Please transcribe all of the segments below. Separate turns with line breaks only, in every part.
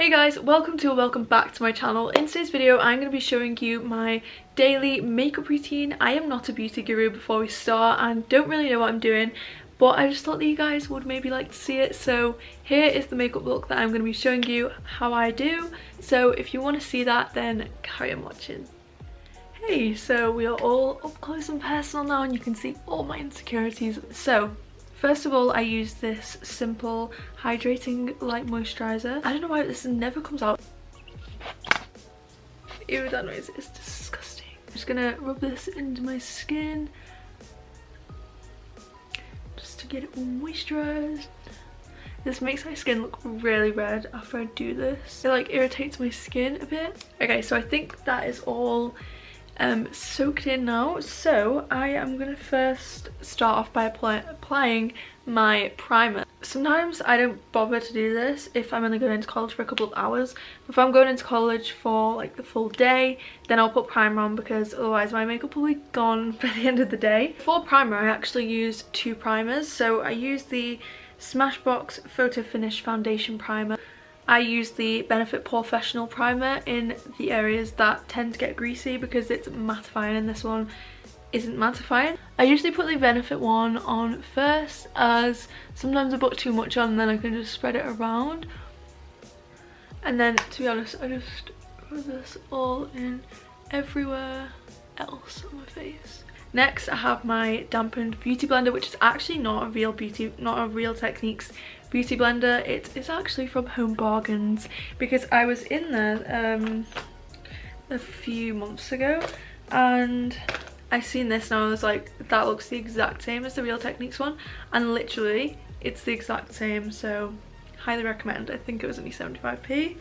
Hey guys, welcome back to my channel. In today's video I'm going to be showing you my daily makeup routine. I am not a beauty guru before we start and don't really know what I'm doing, but I just thought that you guys would maybe like to see it. So here is the makeup look that I'm going to be showing you how I do. So if you want to see that, then carry on watching. Hey, so we are all up close and personal now and you can see all my insecurities. So first of all, I use this simple hydrating light moisturizer. I don't know why this never comes out. Ew, that noise is disgusting. I'm just gonna rub this into my skin just to get it all moisturized. This makes my skin look really red after I do this. It like irritates my skin a bit. Okay, so I think that is all soaked in now, so I am gonna first start off by applying my primer. Sometimes I don't bother to do this if I'm only going into college for a couple of hours. If I'm going into college for like the full day, then I'll put primer on because otherwise my makeup will be gone by the end of the day. For primer I actually use two primers. So I use the Smashbox Photo Finish Foundation Primer. I use the Benefit Professional Primer in the areas that tend to get greasy because it's mattifying and this one isn't mattifying. I usually put the Benefit one on first as sometimes I put too much on and then I can just spread it around. And then to be honest, I just rub this all in everywhere else on my face. Next I have my dampened beauty blender, which is actually not a real Techniques beauty blender. It is actually from Home Bargains because I was in there a few months ago and I seen this and I was like, that looks the exact same as the Real Techniques one, and literally it's the exact same, so highly recommend. I think it was only 75p.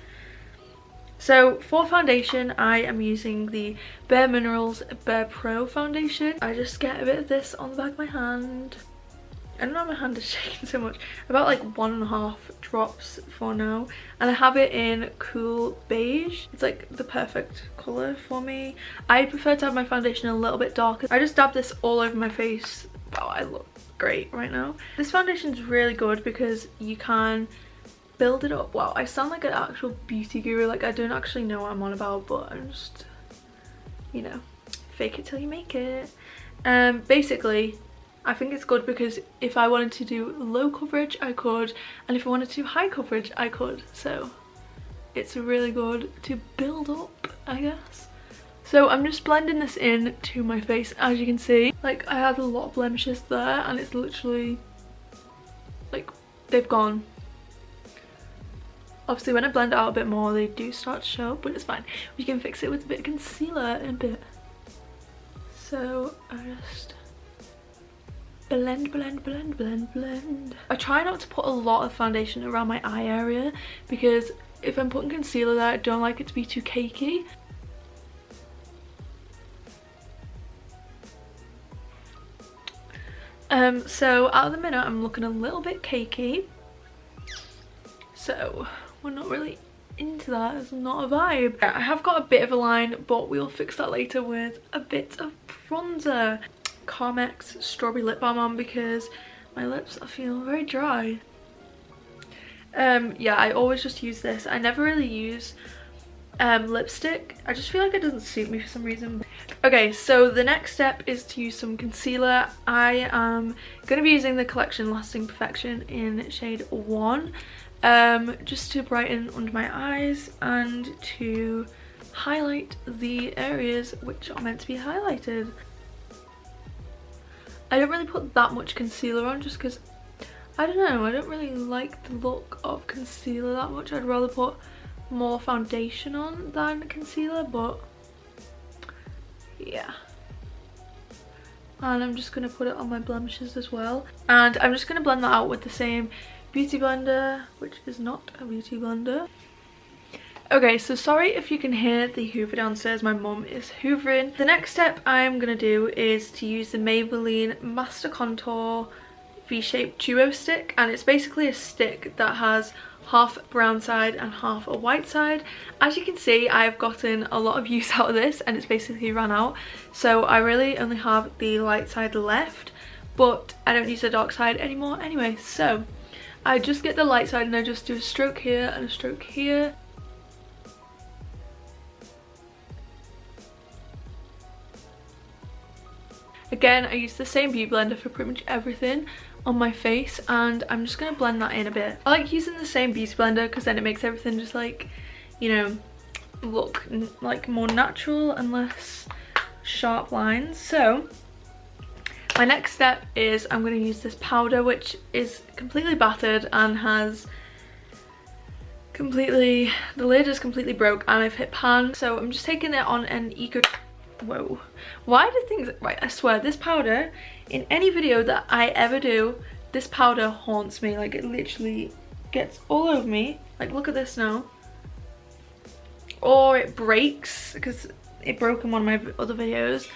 So for foundation I am using the Bare Minerals Bare Pro foundation. I just get a bit of this on the back of my hand. I don't know, my hand is shaking so much. About like 1.5 drops for now. And I have it in Cool Beige. It's like the perfect colour for me. I prefer to have my foundation a little bit darker. I just dab this all over my face. Wow, I look great right now. This foundation is really good because you can build it up. Wow, I sound like an actual beauty guru. Like I don't actually know what I'm on about, but I'm just, you know, fake it till you make it. Basically, I think it's good because if I wanted to do low coverage I could, and if I wanted to do high coverage I could, so it's really good to build up, I guess. So I'm just blending this in to my face. As you can see, like I had a lot of blemishes there and it's literally like they've gone. Obviously when I blend it out a bit more they do start to show up, but it's fine. We can fix it with a bit of concealer in a bit. So I just blend. I try not to put a lot of foundation around my eye area because if I'm putting concealer there I don't like it to be too cakey. So at the minute I'm looking a little bit cakey, so we're not really into that. It's not a vibe. I have got a bit of a line, but we'll fix that later with a bit of bronzer. Carmex Strawberry Lip Balm on because my lips I feel very dry. Yeah, I always just use this. I never really use lipstick. I just feel like it doesn't suit me for some reason. Okay, so the next step is to use some concealer. I am going to be using the Collection Lasting Perfection in shade 1 just to brighten under my eyes and to highlight the areas which are meant to be highlighted. I don't really put that much concealer on just because, I don't know, I don't really like the look of concealer that much. I'd rather put more foundation on than concealer, but yeah. And I'm just going to put it on my blemishes as well. And I'm just going to blend that out with the same beauty blender, which is not a beauty blender. Okay, so sorry if you can hear the hoover downstairs, my mum is hoovering. The next step I'm going to do is to use the Maybelline Master Contour V-shaped duo stick, and it's basically a stick that has half brown side and half a white side. As you can see, I've gotten a lot of use out of this and it's basically run out, so I really only have the light side left, but I don't use the dark side anymore anyway. So I just get the light side and I just do a stroke here and a stroke here. Again, I use the same beauty blender for pretty much everything on my face, and I'm just going to blend that in a bit. I like using the same beauty blender because then it makes everything just like, you know, look like more natural and less sharp lines. So my next step is I'm going to use this powder, which is completely battered and has completely, the lid is completely broke and I've hit pan. So I'm just taking it on an whoa, why do things, right, I swear this powder, in any video that I ever do, this powder haunts me. Like, it literally gets all over me. Like, look at this now. Or it breaks, because it broke in one of my other videos.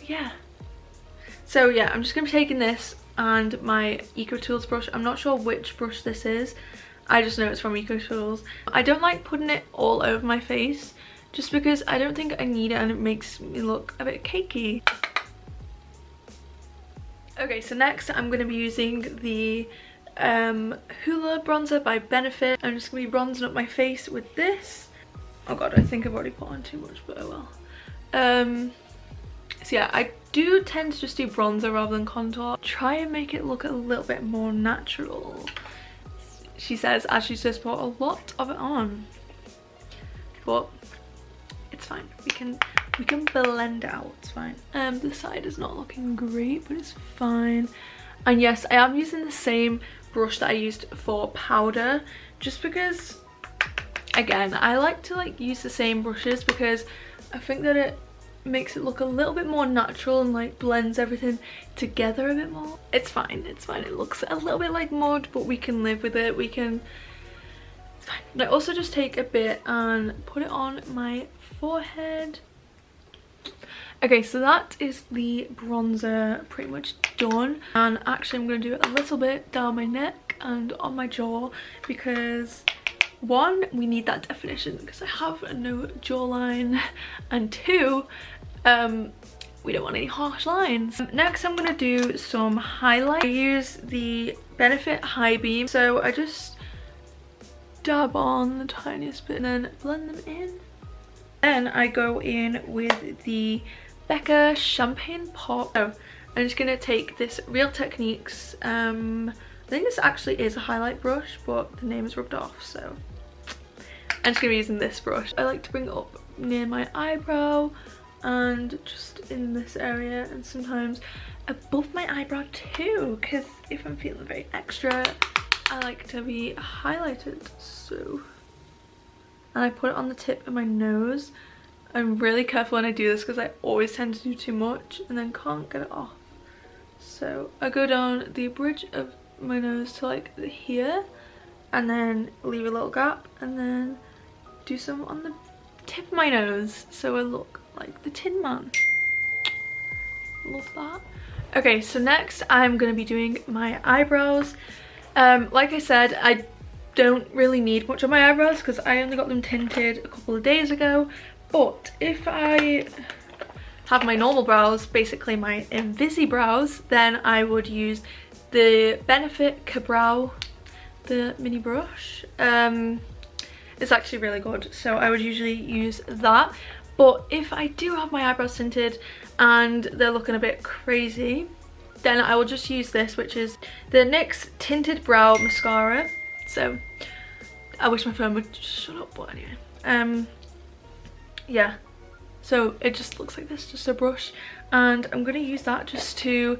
Yeah. So yeah, I'm just gonna be taking this and my Eco Tools brush. I'm not sure which brush this is, I just know it's from Eco Tools. I don't like putting it all over my face, just because I don't think I need it and it makes me look a bit cakey. Okay, so next I'm going to be using the Hoola bronzer by Benefit. I'm just going to be bronzing up my face with this. Oh god, I think I've already put on too much, but oh well. So yeah, I do tend to just do bronzer rather than contour. Try and make it look a little bit more natural, she says, as she's just put a lot of it on. But it's fine, we can blend out, it's fine. This side is not looking great, but it's fine. And yes, I am using the same brush that I used for powder, just because, again, I like to use the same brushes because I think that it makes it look a little bit more natural and like blends everything together a bit more. It's fine, it's fine. It looks a little bit like mud, but we can live with it. It's fine. I also just take a bit and put it on my forehead. Okay, so that is the bronzer pretty much done, and actually I'm going to do it a little bit down my neck and on my jaw because one, we need that definition because I have no jawline, and two, we don't want any harsh lines. Next I'm going to do some highlight. I use the Benefit High Beam, so I just dab on the tiniest bit and then blend them in. Then I go in with the Becca Champagne Pop. So I'm just going to take this Real Techniques, I think this actually is a highlight brush, but the name is rubbed off, so I'm just going to be using this brush. I like to bring it up near my eyebrow and just in this area, and sometimes above my eyebrow too, because if I'm feeling very extra, I like to be highlighted. So, and I put it on the tip of my nose. I'm really careful when I do this because I always tend to do too much and then can't get it off. So I go down the bridge of my nose to like here, and then leave a little gap, and then do some on the tip of my nose so I look like the Tin Man. Love that. Okay, so next I'm going to be doing my eyebrows. Like I said, I don't really need much on my eyebrows because I only got them tinted a couple of days ago, but if I have my normal brows, basically my Invisi brows, then I would use the Benefit Ka-Brow, the mini brush. It's actually really good, so I would usually use that. But if I do have my eyebrows tinted and they're looking a bit crazy, then I will just use this, which is the NYX Tinted Brow Mascara. So I wish my phone would shut up, but anyway. Yeah, so it just looks like this, just a brush, and I'm going to use that just to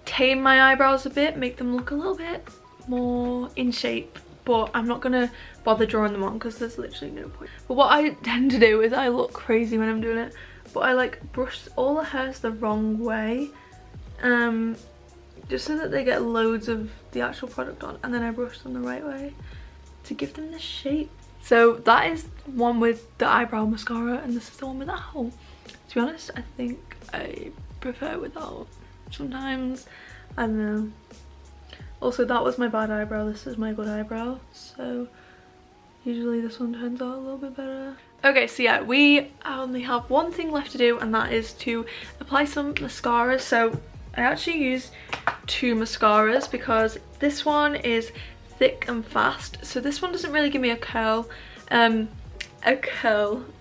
tame my eyebrows a bit, make them look a little bit more in shape, but I'm not going to bother drawing them on because there's literally no point. But what I tend to do is I look crazy when I'm doing it, but I like brush all the hairs the wrong way, just so that they get loads of the actual product on, and then I brush them the right way to give them the shape. So that is one with the eyebrow mascara, and this is the one without. To be honest, I think I prefer without. Sometimes, I don't know. Also, that was my bad eyebrow, this is my good eyebrow, so usually this one turns out a little bit better. Okay, so yeah, we only have one thing left to do, and that is to apply some mascara. So I actually use two mascaras because this one is thick and fast, so this one doesn't really give me a curl,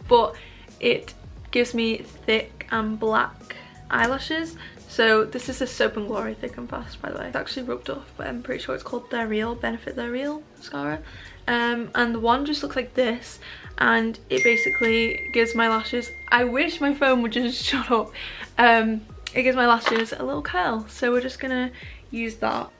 but it gives me thick and black eyelashes. So this is a Soap and Glory Thick and Fast, by the way. It's actually rubbed off, but I'm pretty sure it's called They're Real, Benefit They're Real mascara. And the one just looks like this, and it basically gives my lashes, I wish my phone would just shut up. It gives my lashes a little curl, so we're just gonna use that.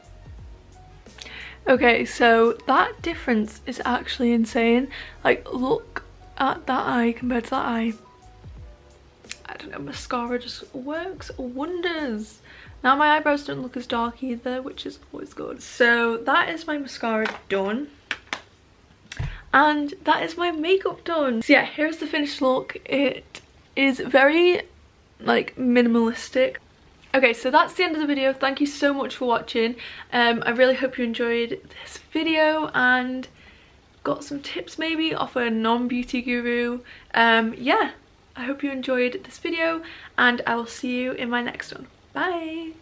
Okay, so that difference is actually insane. Like, look at that eye compared to that eye. I don't know, mascara just works wonders. Now my eyebrows don't look as dark either, which is always good. So that is my mascara done. And that is my makeup done. So yeah, here's the finished look. It is very, like, minimalistic. Okay, so that's the end of the video. Thank you so much for watching. I really hope you enjoyed this video and got some tips maybe off a non-beauty guru. Yeah, I hope you enjoyed this video, and I will see you in my next one. Bye!